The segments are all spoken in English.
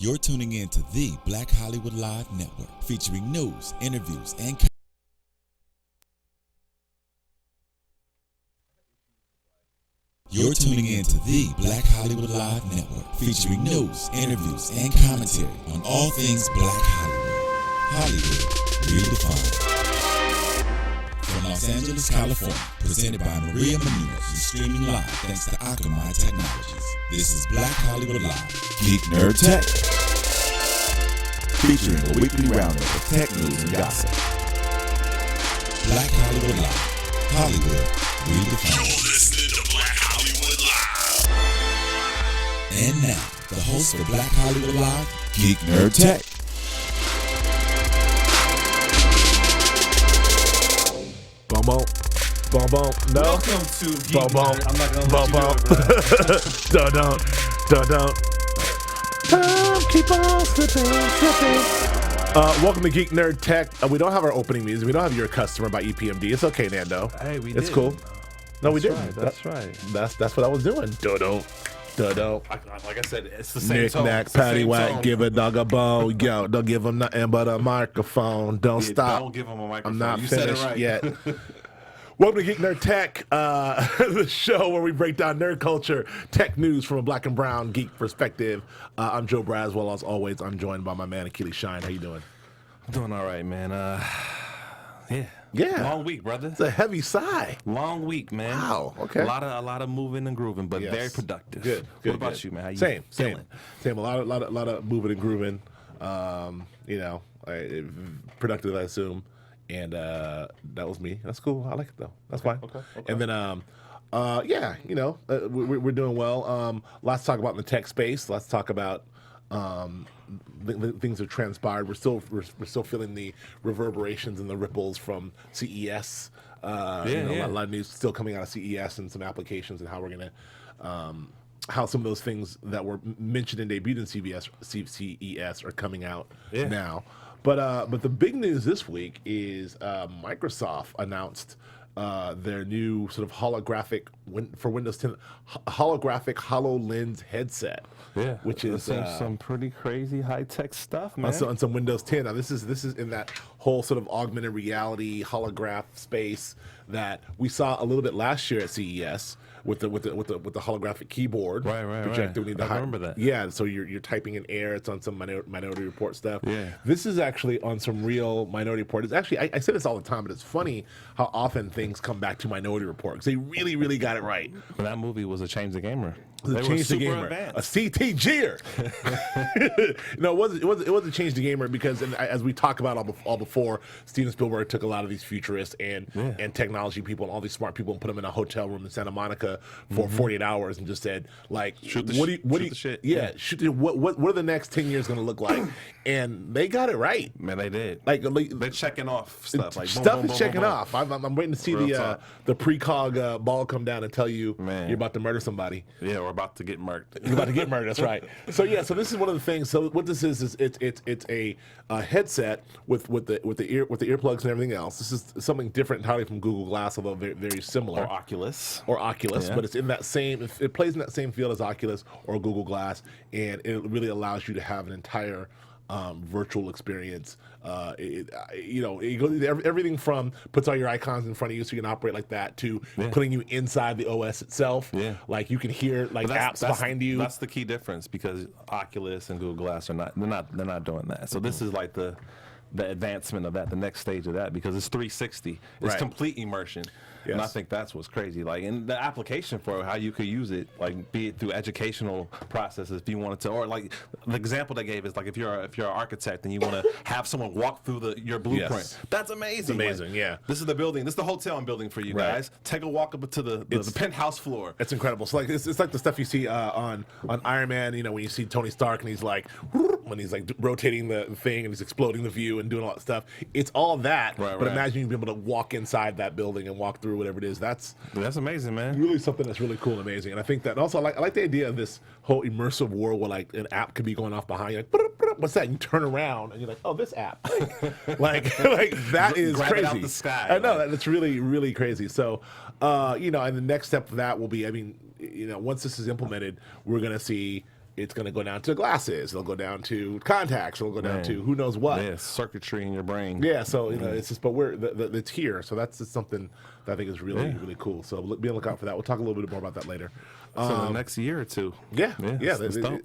You're tuning in to the Black Hollywood Live Network, featuring news, interviews, and You're tuning in to the Black Hollywood Live Network, featuring news, interviews, and commentary on all things Black Hollywood. Hollywood redefined. From Los Angeles, California, presented by Maria Menounos and streaming live thanks to Akamai Technologies. This is Black Hollywood Live, Geek.Nerd Tech, featuring a weekly roundup of tech news and gossip. Black Hollywood Live, Hollywood redefined. You're listening to Black Hollywood Live. And now, the host for Black Hollywood Live, Geek.Nerd Tech. Boom. No. Welcome to Geek.Nerd. I'm not gonna let you do it, bro. Time keep on slipping. Welcome to Geek.Nerd Tech. We don't have our opening music. We don't have Your Customer by EPMD. It's okay, Nando. Hey, we It's did. cool. No, we didn't. Right, that's right. That's what I was doing. Don't. Like I said, it's the same Knick tone. knack, It's the patty same whack, tone. give a dog a bone. Yo, don't give him nothing but a microphone. Don't Yeah, stop. Don't give him a microphone. I'm not you said it finished right. yet. Welcome to Geek.Nerd Tech, the show where we break down nerd culture, tech news from a black and brown geek perspective. I'm Joe Braswell. As always, I'm joined by my man, Akili Shine. How you doing? I'm doing all right, man. Yeah. Long week, brother. It's a heavy sigh. Long week, man. Wow, okay. A lot of moving and grooving, but Yes. very productive. Good. What about you, man? How you Same. feeling? A lot of moving and grooving. Productive, I assume. And that was me. That's cool. I like it though. That's fine. Okay. And then, we're doing well. Lots to talk about in the tech space. Let's talk about things that transpired. We're still feeling the reverberations and the ripples from CES. A lot of news still coming out of CES and some applications and how we're gonna. How some of those things that were mentioned and debuted in CES are coming out now. But the big news this week is Microsoft announced their new sort of holographic for Windows 10 holographic HoloLens headset. Yeah, which is some pretty crazy high tech stuff, man. on some Windows 10. Now this is in that whole sort of augmented reality holograph space that we saw a little bit last year at CES. With the holographic keyboard, Right. projector. We need to I remember that. Yeah, so you're typing in air. It's on some Minority Report stuff. Yeah. This is actually on some real Minority Report. It's actually I say this all the time, but it's funny how often things come back to Minority Report because they really got it right. But that movie was a Change the Gamer. It They were changed the super gamer, advanced. a CTGer. No, it wasn't change the gamer because, and as we talk about all before, Steven Spielberg took a lot of these futurists and technology people and all these smart people and put them in a hotel room in Santa Monica for 48 hours and just said like, Shoot the shit. Yeah, what are the next 10 years going to look like? And they got it right. Man, they did. Like They're checking off stuff. Like stuff boom, is boom, checking boom, boom. off. I'm waiting to see Real the talk. precog ball come down and tell you Man. you're about to murder somebody. Yeah, we're about to get murked. You're about to get murdered. That's right. So this is one of the things. So what this is it's a headset with the earplugs and everything else. This is something different entirely from Google Glass, although very similar. Or Oculus. Yeah. But it's in that same. It plays in that same field as Oculus or Google Glass, and it really allows you to have an entire virtual experience. It goes everything from puts all your icons in front of you so you can operate like that to putting you inside the OS itself. Yeah. Like you can hear like apps behind you. That's the key difference because Oculus and Google Glass are not doing that. So this is like the advancement of that, the next stage of that, because it's 360. It's Right. complete immersion. And I think that's what's crazy. Like, and the application for it, how you could use it, like, be it through educational processes if you wanted to, or like the example they gave is like if you're an architect and you want to have someone walk through your blueprint. Yes. That's amazing. It's amazing, Like, yeah. This is the building. This is the hotel I'm building for you Right. guys. Take a walk up to the penthouse floor. It's incredible. So like it's like the stuff you see on Iron Man. You know, when you see Tony Stark and he's like when he's like rotating the thing and he's exploding the view and doing all that stuff. It's all that. Right, but right. imagine you being able to walk inside that building and walk through whatever it is. That's amazing, man. really something that's really cool and amazing. And I think that and also I like the idea of this whole immersive world where like an app could be going off behind you. Like, what's that? And you turn around and you're like, oh, this app. like that is Grab crazy. it out the sky. I know that's really crazy. So, and the next step of that will be, once this is implemented, we're gonna see it's going to go down to glasses. It'll go down to contacts. It'll go down to who knows what. Yeah, circuitry in your brain. Yeah, so it's just, but it's here. So that's just something that I think is really cool. So be on the lookout for that. We'll talk a little bit more about that later. So the next year or two. Yeah.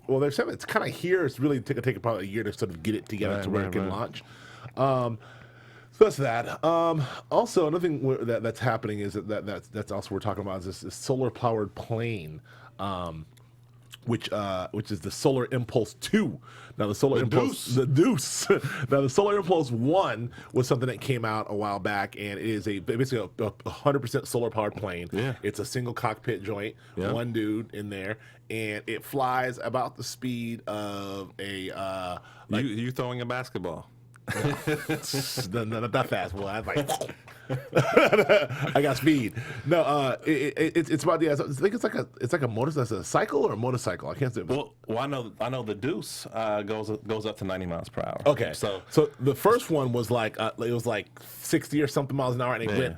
Well, they're saying it's kind of here. It's really take probably a year to sort of get it together to where it can launch. So that's that. Also, another thing that's happening is that's also we're talking about is this solar powered plane. Which is the Solar Impulse 2. Now the Solar Impulse, the Deuce. Now the Solar Impulse 1 was something that came out a while back, and it is basically a 100% solar powered plane. Yeah. It's a single cockpit joint, one dude in there, and it flies about the speed of a. You throwing a basketball? Not that fast, boy. I was like. I got speed. No, it's about the. I think it's like a motorcycle, a cycle or a motorcycle. I can't say. Well, I know the Deuce goes up to 90 miles per hour. Okay, so the first one was like it was like 60 or something miles an hour, and it went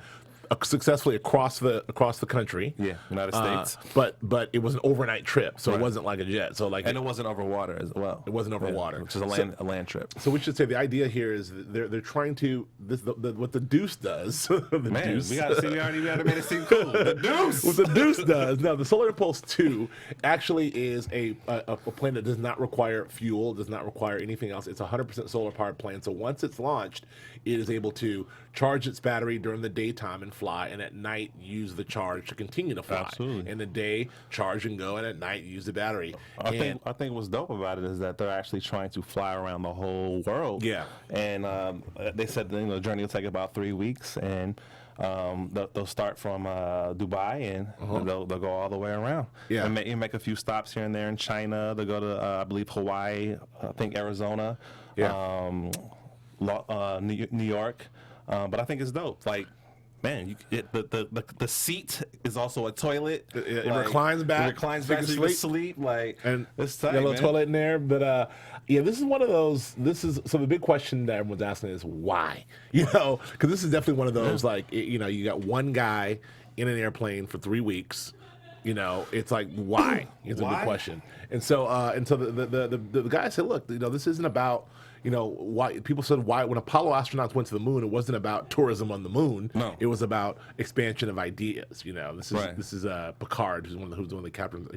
successfully across the country. Yeah, United States. But it was an overnight trip, so it wasn't like a jet. So like, and it wasn't over water as well. It wasn't over water, which is a land trip. So we should say the idea here is they're trying to what the Deuce does. Deuce. We already made it seem cool. The Deuce. What the Deuce does now, the Solar Impulse 2 actually is a plane that does not require fuel, does not require anything else. It's a 100% solar powered plane. So once it's launched, it is able to charge its battery during the daytime and fly, and at night use the charge to continue to fly. Absolutely. In the day, charge and go, and at night use the battery. I think what's dope about it is that they're actually trying to fly around the whole world. Yeah. And they said the journey will take about 3 weeks, and they'll start from Dubai, and they'll go all the way around. Yeah. And make a few stops here and there in China. They'll go to I believe Hawaii, I think Arizona. Yeah. New York, but I think it's dope. Like, man, the seat is also a toilet. It reclines back. It reclines back so you can sleep. Like, and it's tight, got a little man. toilet in there. But this is one of those. So the big question that everyone's asking is why? Because this is definitely one of those you got one guy in an airplane for 3 weeks. It's like why? It's a big question. And so the guy said, look, this isn't about. Why people said why when Apollo astronauts went to the moon, it wasn't about tourism on the moon. No. It was about expansion of ideas. This is Picard, who's one of the captains.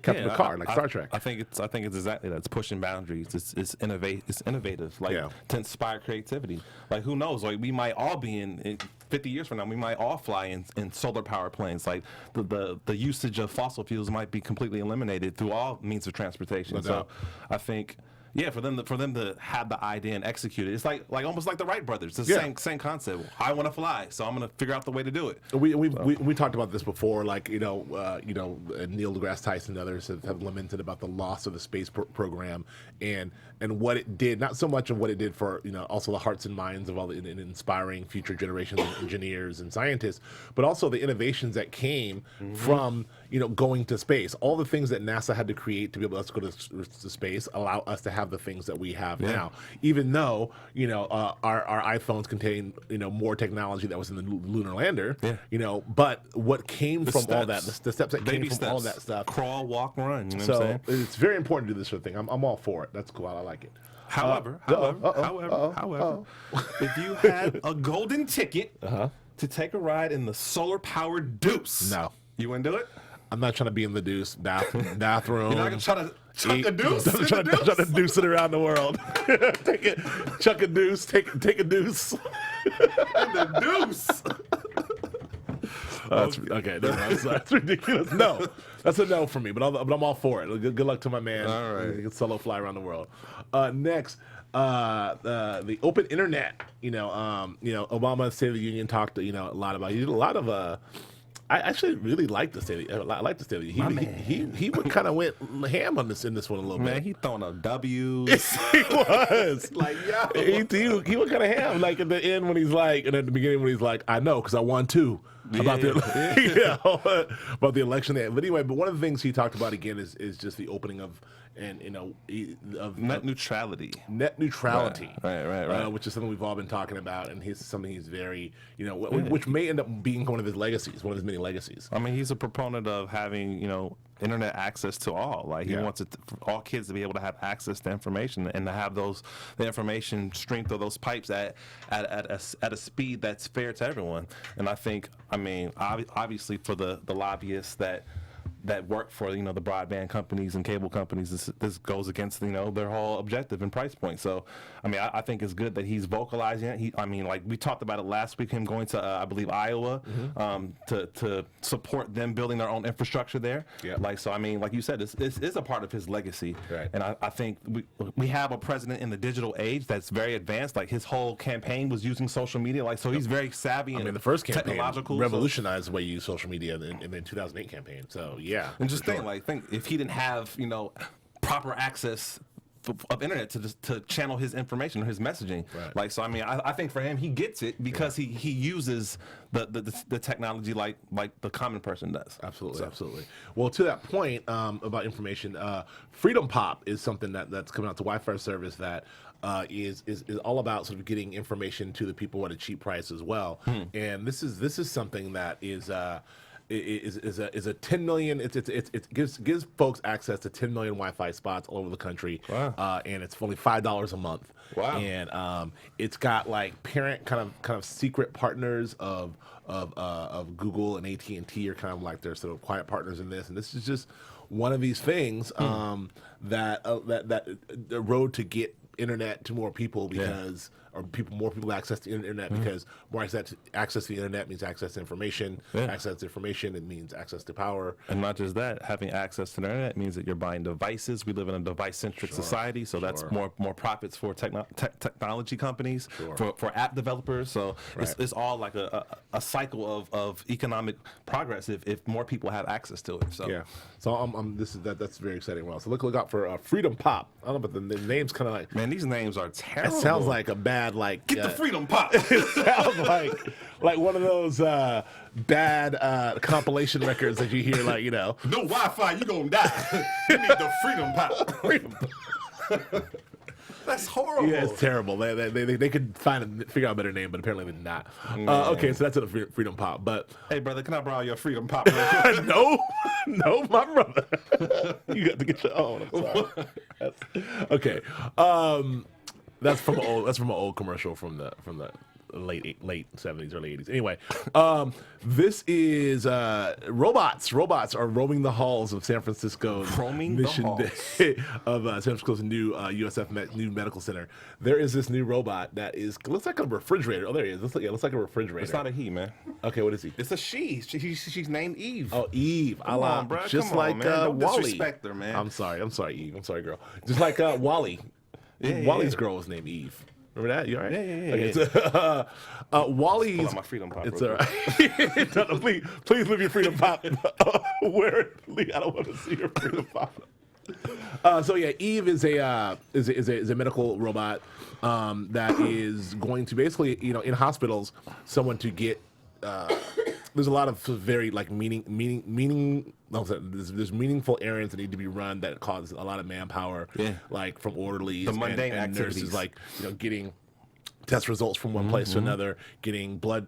Captain Picard, like Star Trek. I think it's exactly that. It's pushing boundaries. It's innovative. Like to inspire creativity. Like who knows? Like we might all be in 50 years from now, we might all fly in solar power planes. Like the usage of fossil fuels might be completely eliminated through all means of transportation. So I think. Yeah, for them to have the idea and execute it, it's like almost like the Wright brothers. It's the same concept. I want to fly, so I'm going to figure out the way to do it. We talked about this before, like Neil deGrasse Tyson and others have lamented about the loss of the space program and what it did. Not so much of what it did for also the hearts and minds of all the inspiring future generations of engineers and scientists, but also the innovations that came from going to space. All the things that NASA had to create to be able to go to space allow us to have the things that we have now, even though our iPhones contain more technology that was in the lunar lander. But what came from all that, the steps that came from all that stuff, crawl, walk, run. You know so what I'm saying? it's very important to do this sort of thing. I'm all for it. That's cool. I like it. However, if you had a golden ticket to take a ride in the solar powered Deuce, no, you wouldn't do it. I'm not trying to be in the Deuce bathroom. You're not gonna try to chuck a deuce. Trying to deuce it around the world. Chuck a deuce. Take a deuce. The Deuce. Okay, that's ridiculous. No, that's a no for me. But I'm all for it. Good luck to my man. All right, he can solo fly around the world. Next, the open internet. Obama State of the Union talked a lot about. He did a lot of. I actually really like the State. I like the State of the Union. He kind of went ham on this in this one a little bit. Man, he throwing up W's. He was like, yeah. He went kind of ham. Like at the end when he's like, and at the beginning when he's like, I know because I won too. About the election. But anyway, but one of the things he talked about again is just the opening of net neutrality. Net neutrality. Right. Which is something we've all been talking about, and something he's very which may end up being one of his legacies, one of his many legacies. I mean, he's a proponent of having internet access to all. Like he wants it for all kids to be able to have access to information and to have the information stream through those pipes at a speed that's fair to everyone. And I mean, obviously for the lobbyists that work for the broadband companies and cable companies, this goes against their whole objective and price point. So I mean, I think it's good that he's vocalizing it. I mean, like we talked about it last week, him going to I believe Iowa to support them building their own infrastructure there. Like, so I mean, like you said, this is a part of his legacy. Right. And I think we have a president in the digital age that's very advanced. Like his whole campaign was using social media. Like, so he's very savvy and the first campaign technological. Revolutionized the way you use social media in the 2008 campaign. So yeah. And just think if he didn't have proper access of internet to channel his information or his messaging. Right. Like, so I mean, I think for him, he gets it because he uses the technology like the common person does. Absolutely, absolutely. Well, to that point about information, FreedomPop is something that's coming out to Wi-Fi service that is all about sort of getting information to the people at a cheap price as well. And this is something that is a 10 million. It gives folks access to 10 million Wi-Fi spots all over the country. Wow. And it's only $5 a month. Wow. And it's got like parent kind of secret partners of Google and AT&T are kind of like their sort of quiet partners in this. And this is just one of these things that the road to get internet to more people because more people access to internet because more access to the internet means access to information. Access to information, it means access to power. And not just that, having access to the internet means that you're buying devices. We live in a device-centric society, so that's more profits for technology companies, for app developers. So it's all like a cycle of economic progress if more people have access to it. So so that's very exciting. Well, so look out for FreedomPop. I don't know, but the name's kind of like, man, these names are terrible. It sounds like a bad get the FreedomPop. It sounds like one of those bad compilation records that you hear, like no Wi-Fi, you gonna die. You need the FreedomPop. That's horrible. Yeah, it's terrible. They could figure out a better name, but apparently they're not. Okay, so that's a FreedomPop. But hey, brother, can I borrow your FreedomPop? no, my brother. You got to get your own. I'm sorry. Okay. That's from an old commercial from the late 70s, early 80s. Anyway, this is robots. Robots are roaming the halls of San Francisco's mission day of San Francisco's new USF new medical center. There is this new robot that looks like a refrigerator. Oh, there he is. Looks like a refrigerator. It's not a he, man. Okay, what is he? It's a she. She's named Eve. Oh, Eve. Come on, bro. Just Come like on, man. Don't Wally. disrespect her, man. I'm sorry, Eve. I'm sorry, girl. Just like Wally. Wally's girl was named Eve. Remember that? You all right? Yeah. Okay, so, Wally's. Pull out my FreedomPop. It's all right. No, please leave your FreedomPop. Wear it. I don't want to see your FreedomPop. So yeah, Eve is a medical robot that is going to basically, in hospitals, someone to get. There's a lot of very like there's meaningful errands that need to be run that cause a lot of manpower, like from orderlies and nurses, like getting test results from one place to another, getting blood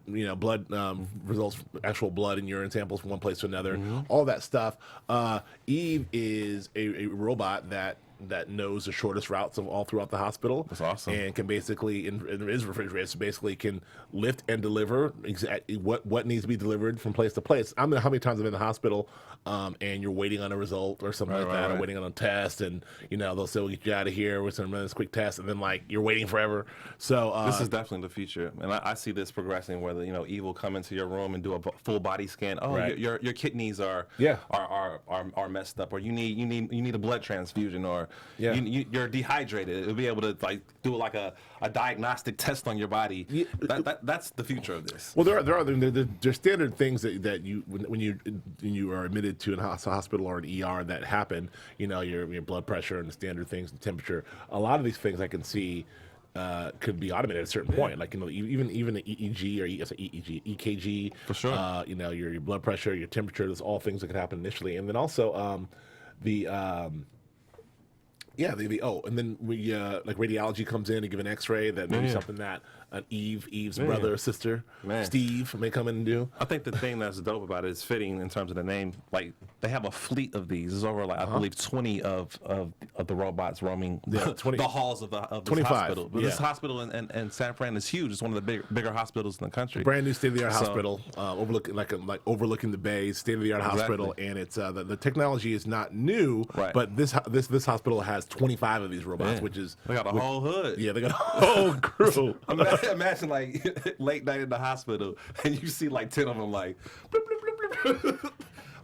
results, actual blood and urine samples from one place to another, all that stuff. Eve is a robot that knows the shortest routes of all throughout the hospital. That's awesome. And can basically, and there is refrigerators, so basically can lift and deliver exactly what needs to be delivered from place to place. I don't know how many times I'm in the hospital and you're waiting on a result or something like that, or waiting on a test, and they'll say, we'll get you out of here, we're going to run this quick test, and then like you're waiting forever. So this is definitely the future, and I see this progressing where Eve will come into your room and do a full body scan. Oh, your kidneys are messed up, or you need a blood transfusion, or you're dehydrated. It'll be able to like do like a diagnostic test on your body. That's the future of this. Well, there's standard things that you when you are admitted to a hospital or an ER that happen. Your blood pressure and the standard things, and temperature. A lot of these things I can see could be automated at a certain point. Like even the EEG or EKG for sure. Your blood pressure, your temperature. There's all things that could happen initially, and then also and then we like radiology comes in and give an X-ray that maybe something that Eve's brother or sister, Steve, may come in and do. I think the thing that's dope about it is fitting in terms of the name. Like they have a fleet of these. There's over like I believe 20 of the robots roaming the halls of this 25, hospital. But this hospital in San Fran is huge. It's one of the bigger hospitals in the country. Brand new state of the art hospital, overlooking the bay, state of the art hospital, and it's the technology is not new, but this hospital has 25 of these robots, which is they got a whole hood. Yeah, they got a whole crew. Imagine like late night in the hospital and you see like 10 of them like bloop, bloop, bloop, bloop.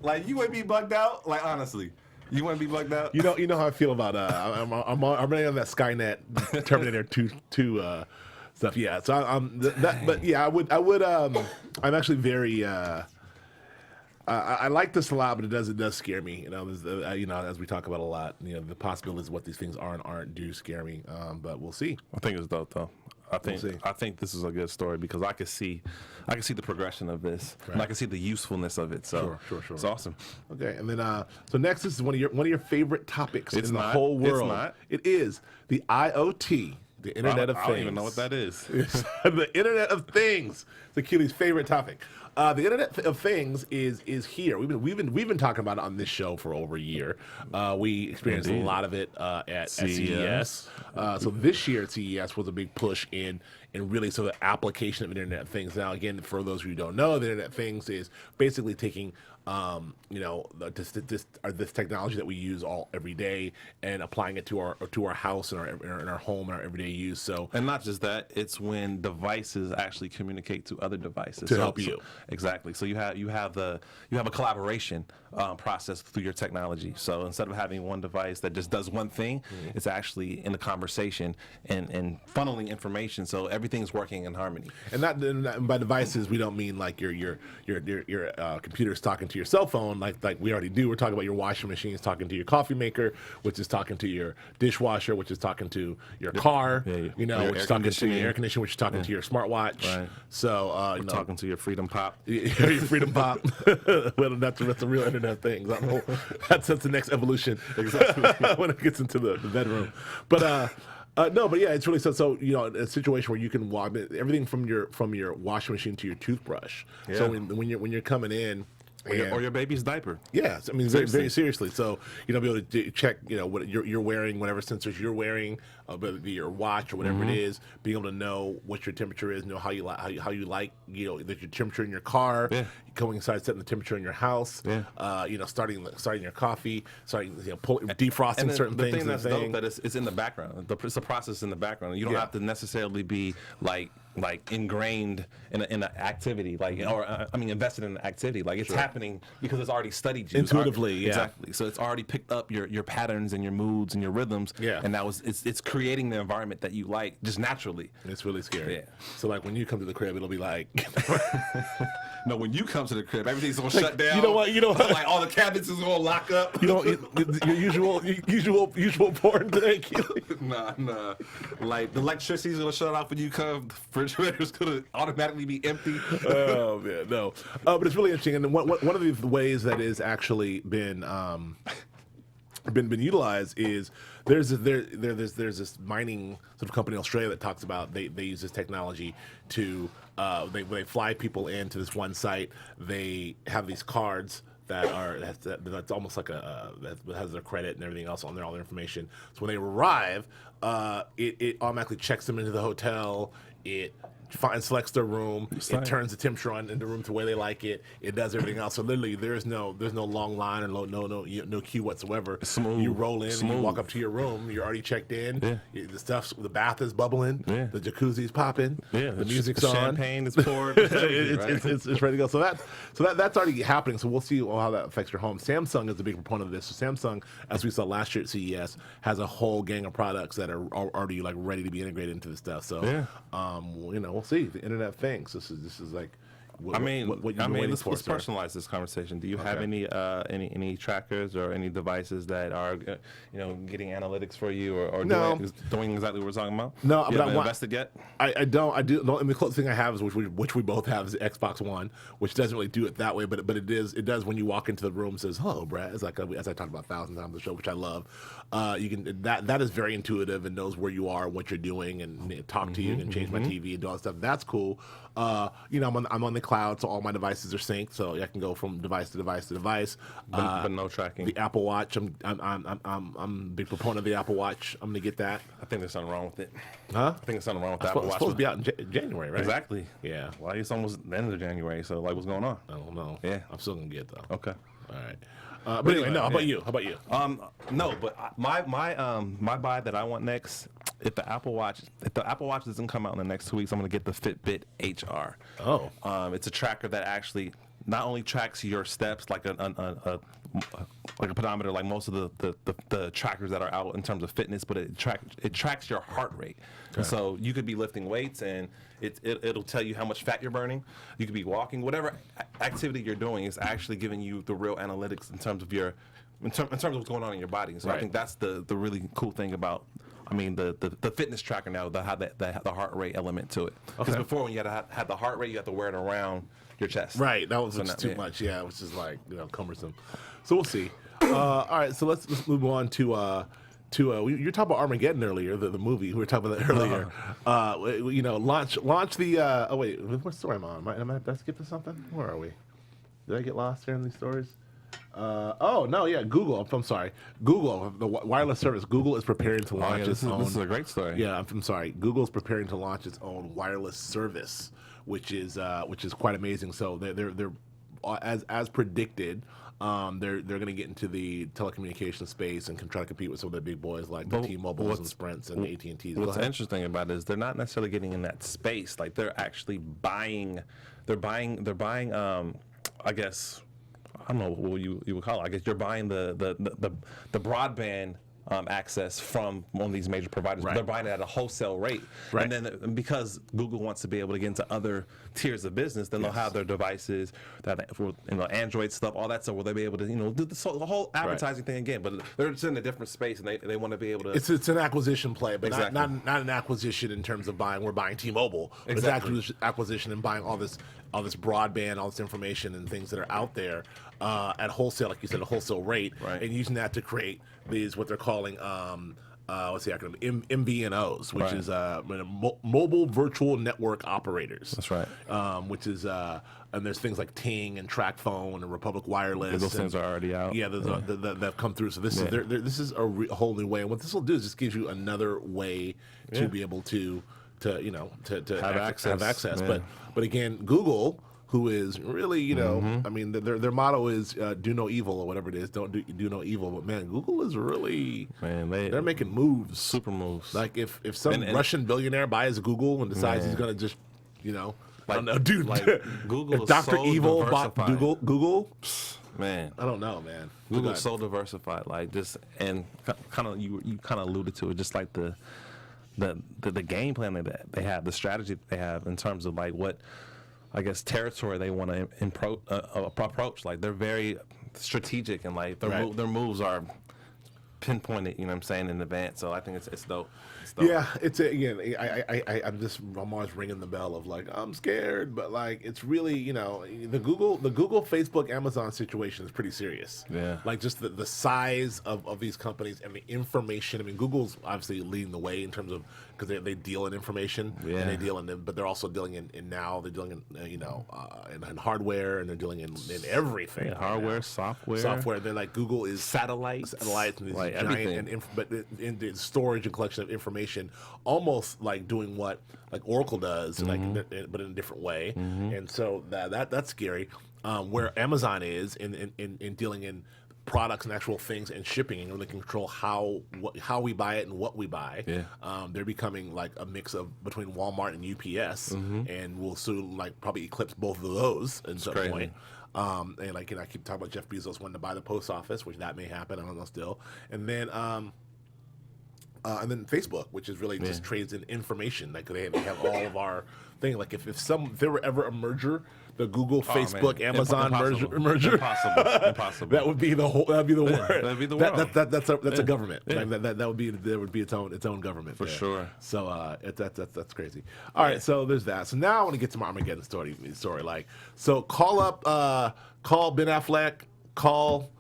Like you wouldn't be bugged out. Like honestly, you wouldn't be bugged out. You know how I feel about I'm running on that Skynet Terminator 2 stuff. Yeah, so but yeah, I would I'm actually very. I like this a lot, but it does scare me. As we talk about a lot, the possibilities of what these things are and aren't do scare me. But we'll see. I think it's dope though. I think this is a good story because I can see the progression of this, and I can see the usefulness of it. So sure. It's awesome. Okay, and then so next this is one of your favorite topics in the whole world. It's not. It is the IoT, the Internet of Things. I don't even know what that is. The Internet of Things. It's Akili's favorite topic. The Internet of Things is here. We've been talking about it on this show for over a year. We experienced a lot of it at CES. So this year at CES was a big push in really so the application of Internet of Things. Now, again, for those who don't know, the Internet of Things is basically taking this technology that we use every day and applying it to our house and our home and our everyday use. So, and not just that, it's when devices actually communicate to other devices to help you. Exactly. So you have a collaboration process through your technology. So instead of having one device that just does one thing, it's actually in the conversation and funneling information. So everything's working in harmony. And by devices, we don't mean like your computer's talking to your cell phone, like we already do. We're talking about your washing machine is talking to your coffee maker, which is talking to your dishwasher, which is talking to your car, which is talking to your air conditioner, which is talking to your smartwatch. Right. So talking to your FreedomPop. Your FreedomPop. Well, that's the real Internet of Things. I don't know. That's the next evolution. Exactly. When it gets into the bedroom, but. No, but yeah, it's really so a situation where you can walk everything from your washing machine to your toothbrush. Yeah. So when you're coming in. Or your baby's diaper. Yes, I mean very seriously. So be able to check what you're wearing, whatever sensors you're wearing, whether it be your watch or whatever it is, being able to know what your temperature is, know how you like your temperature in your car, going inside setting the temperature in your house, starting your coffee, defrosting certain things. The thing that's dope that it's in the background. It's a process in the background. You don't have to necessarily be like ingrained in an activity, invested in an activity. Like it's happening because it's already studied you. Intuitively, Exactly. So it's already picked up your patterns and your moods and your rhythms. Yeah. And now it's creating the environment that you like just naturally. It's really scary. Yeah. So when you come to the crib, it'll be like no, when you come to the crib, everything's gonna shut down. You know what? Like all the cabinets is gonna lock up. Your usual porn today. Nah. Like the electricity's gonna shut off when you come. The refrigerator's gonna automatically be empty. Oh man, no. But it's really interesting, and one of the ways that is actually been utilized is there's this mining sort of company in Australia that talks about they use this technology to they fly people into this one site. They have these cards that's almost like that has their credit and everything else on there, all their information. So when they arrive, it automatically checks them into the hotel. It selects their room. It turns the temperature on in the room to where they like it. It does everything else. So literally, there's no long line or no queue whatsoever. Smooth. You roll in, and you walk up to your room. You're already checked in. Yeah. The bath is bubbling. Yeah. The jacuzzi's popping. Yeah. The music's on. Champagne is poured. It's ready to go. So that's already happening. So we'll see how that affects your home. Samsung is a big proponent of this. So Samsung, as we saw last year at CES, has a whole gang of products that are already ready to be integrated into this stuff. So we'll see the Internet of Things. This is like what you've been waiting for, let's sir. personalize this conversation. Do you have Okay. any trackers or any devices that are getting analytics for you or No. doing exactly what we're talking about? No, you but haven't I want- invested yet. I don't. I do. The only close thing I have is which we both have is the Xbox One, which doesn't really do it that way, but it does when you walk into the room. Says hello, Brad. As I talked about 1,000 times on the show, which I love. You can that is very intuitive and knows where you are, what you're doing, and talk to you and change my TV and do all that stuff. That's cool. I'm on the cloud, so all my devices are synced, so I can go from device to device to device. But no tracking. The Apple Watch, I'm a big proponent of the Apple Watch. I'm gonna get that. I think there's something wrong with it. Huh? I think there's something wrong with the It's Apple Watch. supposed to be out in January, right? Exactly. Yeah. Well, it's almost the end of January, so like, what's going on? I don't know. Yeah. I'm still gonna get it though. Okay. All right. But anyway, no. How about yeah. you? How about you? No, but my buy that I want next, if the Apple Watch doesn't come out in the next 2 weeks, I'm gonna get the Fitbit HR. Oh. It's a tracker that actually not only tracks your steps like a pedometer, like most of the trackers that are out in terms of fitness, but it tracks your heart rate. And so you could be lifting weights and it'll tell you how much fat you're burning. You could be walking, whatever activity you're doing is actually giving you the real analytics in terms of in terms of what's going on in your body. And so I think that's the really cool thing about. I mean, the fitness tracker now, the heart rate element to it. Because before, when you had to have the heart rate, you had to wear it around your chest. Right. That was just too much. Yeah. It was just like cumbersome. So we'll see. All right. So let's move on to you were talking about Armageddon earlier, the movie. We were talking about that earlier. Launch the. Oh wait, what story am I on? Did I skip to something? Where are we? Did I get lost here in these stories? Google. I'm sorry. Google, the wireless service. Google is preparing to launch its own. This is a great story. Yeah, I'm sorry. Google is preparing to launch its own wireless service, which is quite amazing. So they're as predicted. They're going to get into the telecommunications space and can try to compete with some of the big boys like the T-Mobiles and Sprint's and AT&T's. What's interesting about it is they're not necessarily getting in that space. Like they're actually buying. They're buying. I guess. I don't know what you would call it. I guess you're buying the broadband access from one of these major providers. Right. They're buying it at a wholesale rate. Right. And then because Google wants to be able to get into other tiers of business, then they'll have their devices, that Android stuff, all that stuff, where they'll be able to do the whole advertising thing again. But they're just in a different space, and they want to be able to. It's an acquisition play, but Exactly. not an acquisition in terms of we're buying T-Mobile. But Exactly. It's acquisition and buying all this broadband, all this information and things that are out there at wholesale, like you said, a wholesale rate, Right. and using that to create these what they're calling what's the acronym? MVNOs, which Right. is mobile virtual network operators. That's right. Which is and there's things like Ting and TracFone and Republic Wireless. Those things are already out. Yeah, that have come through. So this is this is a whole new way. And what this will do is just gives you another way to be able to have access. Yeah. But again, Google, who is really I mean their motto is do no evil or whatever it is. Don't do no evil. But man, Google is really they're making moves, super moves. Like if some Russian billionaire buys Google and decides he's gonna just I don't know, dude. Like Google if is Dr. so Evil bought diversified. Google, Man, I don't know, man. Google's so diversified, like just and kind of you kind of alluded to it, just like the game plan that they have, the strategy that they have in terms of like what I guess territory they want to approach. Like they're very strategic and like their moves are pinpointed. You know what I'm saying, in advance. So I think it's dope. Yeah, it's again. I'm always ringing the bell of like I'm scared, but like it's really the Google, Facebook, Amazon situation is pretty serious. Yeah, like just the size of these companies and the information. I mean, Google's obviously leading the way in terms of because they deal in information and they deal in them, but they're also dealing in now they're dealing in in hardware and they're dealing in everything. Yeah, hardware, software. They're like Google is satellites and these like giant everything. but in the storage and collection of information, almost like doing what like Oracle does, but in a different way. And so that's scary. Where Amazon is in dealing in products and actual things and shipping and really control how we buy it and what we buy. They're becoming like a mix of between Walmart and UPS, and we'll soon like probably eclipse both of those at some point. And like I keep talking about Jeff Bezos wanting to buy the post office, which that may happen. I don't know still. And then And then Facebook, which is really just trades in information. Like they have all of our thing. Like if there were ever a merger, the Google, Facebook, Amazon merger, impossible. that would be the whole. That'd be the world. That'd be the world. That's a government. Like that would be its own government for sure. So that's crazy. All right, so there's that. So now I want to get to my Armageddon story. Like, so call Ben Affleck, call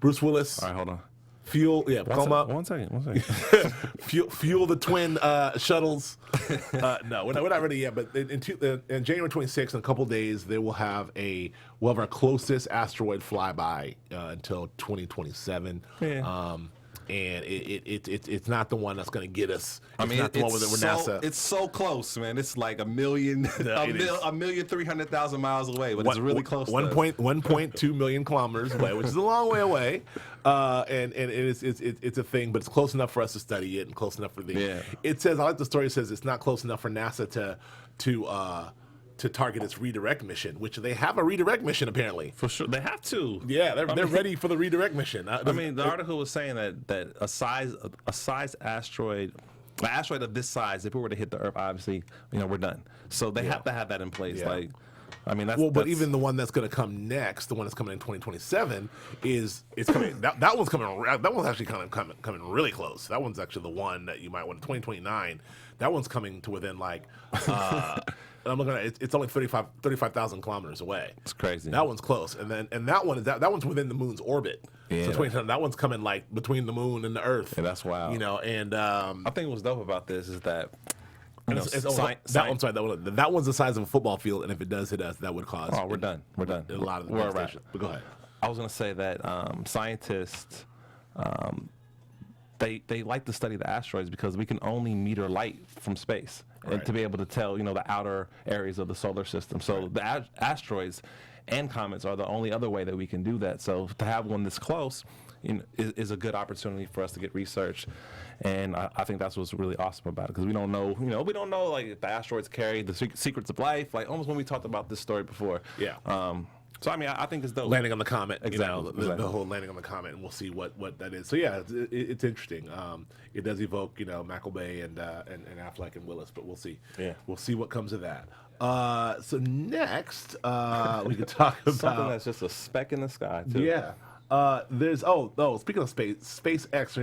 Bruce Willis. All right, hold on. Call them up. One second. fuel the twin shuttles. No, we're not ready yet. But in January 26th, in a couple days, we'll have our closest asteroid flyby until 2027. Yeah. And it's not the one that's going to get us. It's not the one with NASA. It's so close, man. It's like a million 300,000 miles away, but it's really close. 1.2 million kilometers away, which is a long way away. And it's a thing, but it's close enough for us to study it, and close enough for the. Yeah. It says, I like the story. It says it's not close enough for NASA to target its redirect mission, which they have a redirect mission apparently. For sure, they have to. Yeah, they're ready for the redirect mission. The article was saying that a size asteroid, an asteroid of this size, if it were to hit the Earth, obviously, we're done. So they have to have that in place. Yeah. But even the one that's going to come next, the one that's coming in 2027, is coming. that one's coming. That one's actually coming really close. That one's actually the one that you might want. 2029. That one's coming to within I'm looking at it, it's only 35,000 kilometers away. It's crazy. That one's close, and that one's within the moon's orbit. Yeah. So that one's coming between the moon and the Earth. Yeah, that's wild. And I think what's dope about this is that. That one's the size of a football field, and if it does hit us, that would cause. Oh, we're done. We're done. A lot of the stations. But go ahead. I was going to say that scientists. They like to study the asteroids because we can only meter light from space, and to be able to tell the outer areas of the solar system. So the asteroids and comets are the only other way that we can do that. So to have one this close is a good opportunity for us to get research, and I think that's what's really awesome about it, because we don't know like if the asteroids carry the secrets of life, like almost when we talked about this story before. Yeah. So I think it's dope. Landing on the comet, exactly. The whole landing on the comet, and we'll see what that is. So yeah, it's interesting. It does evoke McElbay and Affleck and Willis, but we'll see. Yeah, we'll see what comes of that. So next, we could talk about something that's just a speck in the sky too. Yeah. There's speaking of SpaceX,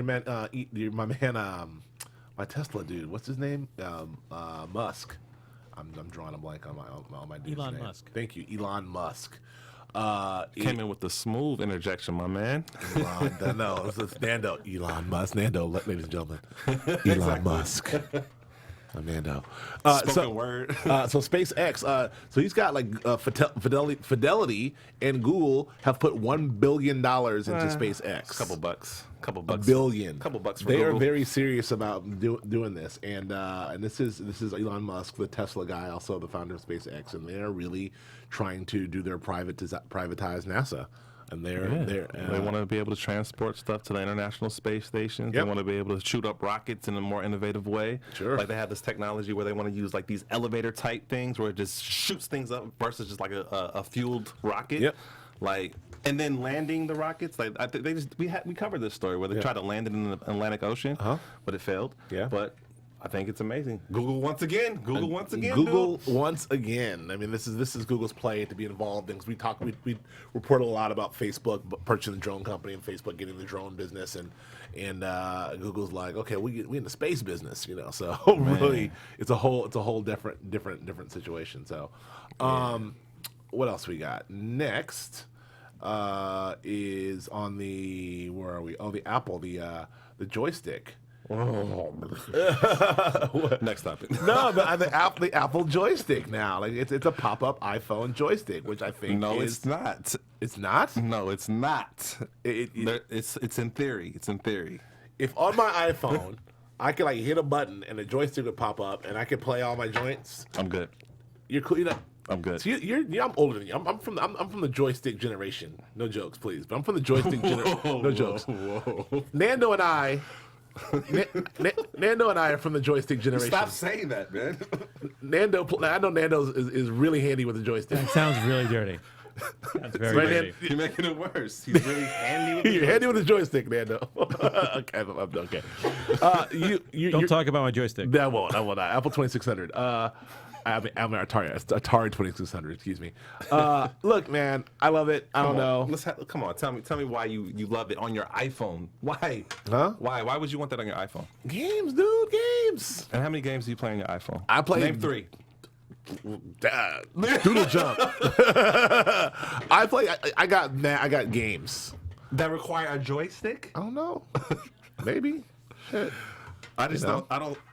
my man, my Tesla dude. What's his name? Musk. I'm drawing a blank on my dude's Elon name. Musk. Thank you, Elon Musk. Came in with the smooth interjection, my man. No, it's Nando. Elon Musk. Nando, ladies and gentlemen. Elon Musk. Nando. Spoken word. So SpaceX. So he's got Fidelity and Google have put $1 billion into SpaceX. Couple bucks. $1 billion. Couple bucks for They Google. are very serious about doing this, and this is Elon Musk, the Tesla guy, also the founder of SpaceX, and they're really trying to do their privatize NASA. And they want to be able to transport stuff to the International Space Station. Yep. They want to be able to shoot up rockets in a more innovative way. Sure. Like they have this technology where they want to use like these elevator type things where it just shoots things up versus just like a fueled rocket. Yep. And then landing the rockets. Like I think we covered this story where they tried to land it in the Atlantic Ocean, but it failed. Yeah. But I think it's amazing. Google once again. Google once again. I mean, this is Google's play to be involved in. Because we report a lot about Facebook purchasing the drone company and Facebook getting the drone business, and Google's like, okay, we in the space business, So really, it's a whole different situation. So, what else we got next? Is on the where are we? Oh, the Apple, the Joystick. Oh. Next topic. No, the Apple Joystick now. Like it's a pop-up iPhone joystick, which I think it's not. It's not? No, it's not. It's in theory. It's in theory. If on my iPhone I could hit a button and a joystick would pop up and I could play all my joints, I'm good. You're cool. I'm good. So I'm older than you. I'm from the joystick generation. No jokes, please. But I'm from the joystick generation. No jokes. Whoa. Nando and I are from the joystick generation. Stop saying that, man. I know Nando is really handy with the joystick. That sounds really dirty. That's very Right handy. You're making it worse. He's really handy with You're handy with the joystick, Nando. Okay. Don't talk about my joystick. I won't. Apple 2600. I mean Atari 2600. Excuse me. Look, man, I love it. I don't know. Come on, tell me why you love it on your iPhone. Why? Huh? Why would you want that on your iPhone? Games, dude. Games. And how many games do you play on your iPhone? I play Name 3. Doodle jump. I got games. That require a joystick? I don't know. Maybe. Shit. I just don't.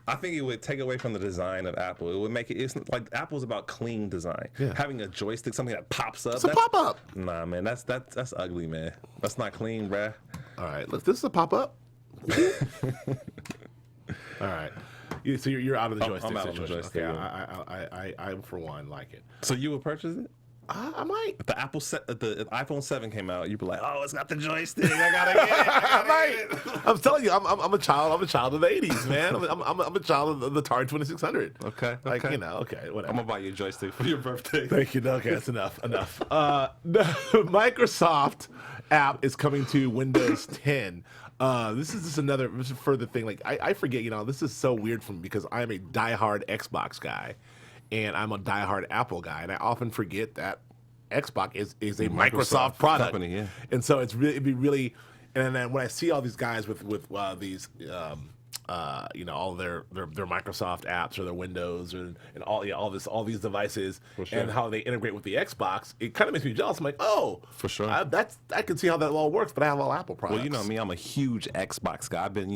I think it would take away from the design of Apple. It would make it. It's like Apple's about clean design. Yeah. Having a joystick, something that pops up. It's a pop up. Nah, man, that's ugly, man. That's not clean, bruh. All right. Look, this is a pop up. All right. So you're out of the joystick I'm out of the situation. joystick, Okay. I for one like it. So you would purchase it? I might. If the iPhone 7 came out, you'd be like, oh, it's got the joystick. I gotta get it. I might. I'm telling you, I'm a child. I'm a child of the '80s, man. I'm a child of the Atari 2600. Okay. Like okay, whatever. I'm gonna buy you a joystick for your birthday. Thank you. Okay, that's enough. The Microsoft app is coming to Windows 10. This is a further thing. Like I forget, this is so weird for me because I'm a diehard Xbox guy, and I'm a diehard Apple guy, and I often forget that Xbox is a Microsoft product. company, yeah. And so it'd be really, and then when I see all these guys with these. All their Microsoft apps or their Windows and all these devices sure. and how they integrate with the Xbox, it kind of makes me jealous. I'm like, oh, For sure. I can see how that all works, but I have all Apple products. Well, you know me, I'm a huge Xbox guy. I've been,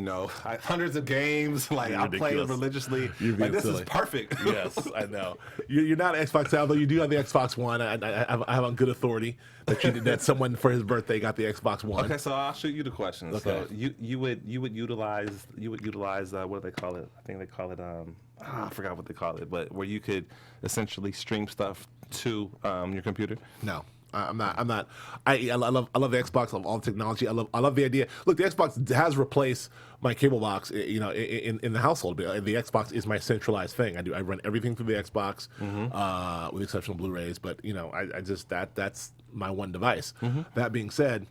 hundreds of games. Like You're I play ridiculous. religiously. You're being Like this silly. is perfect. Yes, I know. You're not an Xbox guy, although you do have the Xbox One. I have on good authority that someone for his birthday got the Xbox One. Okay, so I'll shoot you the questions. Okay. So you would utilize what do they call it? I think they call it I forgot what they call it, but where you could essentially stream stuff to your computer. No. I'm not. I love the Xbox. I love all the technology. I love the idea. Look, the Xbox has replaced my cable box. In the household. The Xbox is my centralized thing. I run everything through the Xbox, with the exception of Blu-rays. But I just that's my one device. That being said,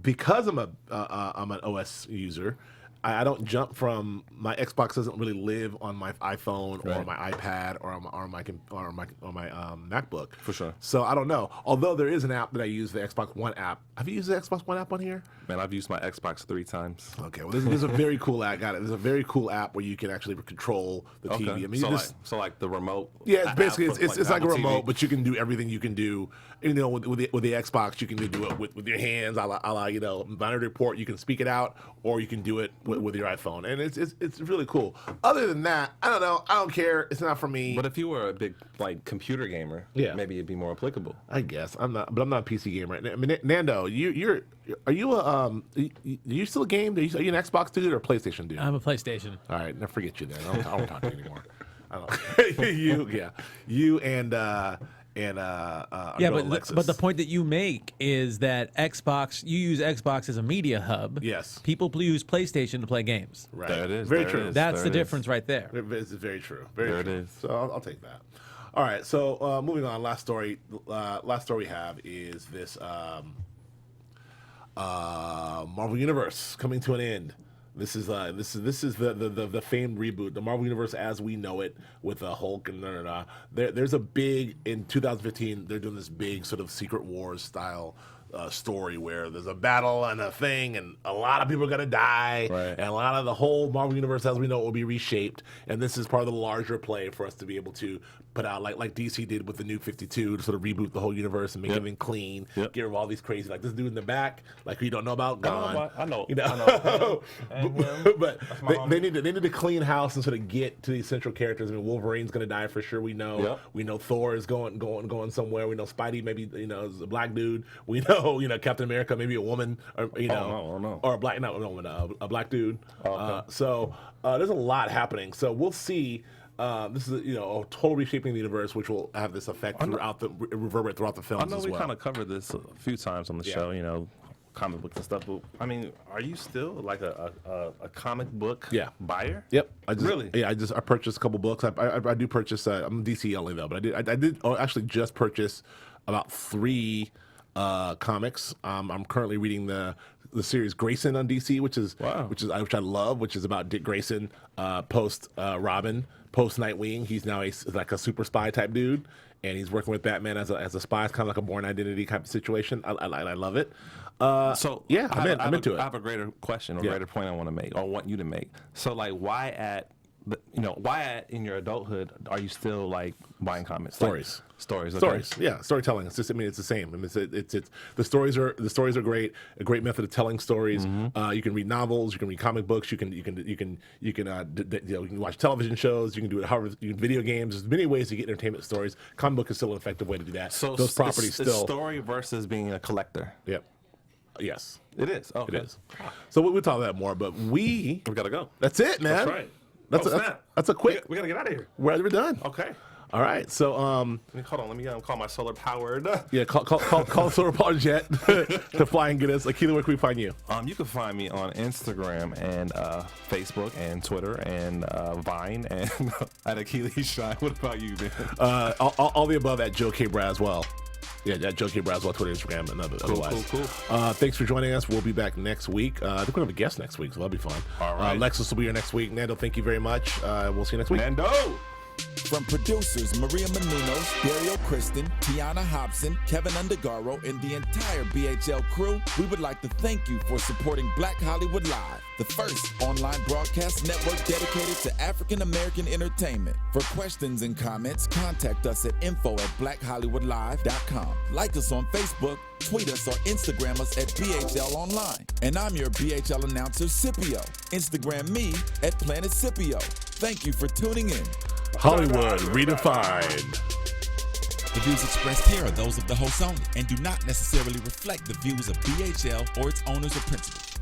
because I'm an OS user. I don't jump from my Xbox doesn't really live on my iPhone or my iPad or my MacBook. For sure. So I don't know. Although there is an app that I use, the Xbox One app. Have you used the Xbox One app on here? Man, I've used my Xbox 3 times. Okay. Well, there's a very cool app. Got it. There's a very cool app where you can actually control the TV. I mean, so like the remote. yeah, it's basically app, it's like a Apple remote, TV. but you can do everything you can do. With the Xbox, you can do it with your hands, a la Minority Report. You can speak it out, or you can do it with your iPhone, and it's really cool. Other than that, I don't know. I don't care. It's not for me. But if you were a big computer gamer, Yeah. maybe it'd be more applicable. I guess I'm not, but I'm not a PC gamer. I mean, Nando, are you still a game? Are you an Xbox dude or a PlayStation dude? I'm a PlayStation. All right, now forget you then. I don't talk to you anymore. I don't. you and Alexis. But the point that you make is that you use Xbox as a media hub. Yes. People use PlayStation to play games. Right. There it is. Very there true. it is, That's there the it is. difference right there. It's very true. Very There it true. is. So I'll take that. All right. So moving on. Last story. Last story we have is this Marvel Universe coming to an end. This is the famed reboot, the Marvel Universe as we know it, with Hulk and There's a big in 2015. They're doing this big sort of Secret Wars style story where there's a battle and a thing, and a lot of people are gonna die, Right. and a lot of the whole Marvel Universe as we know it will be reshaped. And this is part of the larger play for us to be able to put out like DC did with the New 52 to sort of reboot the whole universe and make Yep. everything clean, Yep. get rid of all these crazy like this dude in the back, like who you don't know about, gone. I know. But they need to clean house and sort of get to these central characters. I mean, Wolverine's going to die for sure. We know. Yep. We know Thor is going somewhere. We know Spidey maybe is a black dude. We know Captain America maybe a woman or no. or a black a black dude. So there's a lot happening. So we'll see. This is a total reshaping of the universe, which will have this effect reverberate throughout the films I know as we well. kind of covered this a few times on the show, comic books and stuff. But I mean, are you still like a comic book buyer? Yep. I purchased a couple books. I do purchase. I'm DC only though, but I did actually just purchase about 3 comics. I'm currently reading the series Grayson on DC, which I love, which is about Dick Grayson post Robin, post Nightwing. He's now like a super spy type dude, and he's working with Batman as a spy. It's kind of like a Born Identity type of situation. I love it. So yeah, I'm into it. I have a greater question or greater point I want to make, or want you to make. So like, why in your adulthood are you still like buying comics? Stories. Like, stories. Okay. Stories. Yeah, storytelling. It's just. I mean, it's the same. I mean, it's the stories are great. A great method of telling stories. You can read novels. You can read comic books. You can watch television shows. You can do it however. You can video games. There's many ways to get entertainment stories. Comic book is still an effective way to do that. So those properties it's still. story versus being a collector. Yep. Yes. It is. Okay. It is. So we'll talk about that more. But we gotta go. That's it, man. That's right. That's a quick. We gotta get out of here. We're done. Okay. All right. So hold on. Let me call my solar powered. Yeah. Call solar powered jet to fly and get us. Akili, where can we find you? You can find me on Instagram and Facebook and Twitter and Vine and at Akili Shine. What about you, man? All the above at Joe K. Braswell. Yeah, at Joe K. Braswell, Twitter, Instagram, and otherwise. Cool. Thanks for joining us. We'll be back next week. I think we're going to have a guest next week, so that'll be fun. All right. Alexis will be here next week. Nando, thank you very much. We'll see you next week. Nando! From producers Maria Menounos, Dario Kristen, Tiana Hobson, Kevin Undergaro, and the entire BHL crew, we would like to thank you for supporting Black Hollywood Live, the first online broadcast network dedicated to African American entertainment. For questions and comments, contact us at info@blackhollywoodlive.com. Like us on Facebook, tweet us, or Instagram us at BHL Online. And I'm your BHL announcer, Scipio. Instagram me at Planet Scipio. Thank you for tuning in. Hollywood Redefined. The views expressed here are those of the host only and do not necessarily reflect the views of BHL or its owners or principals.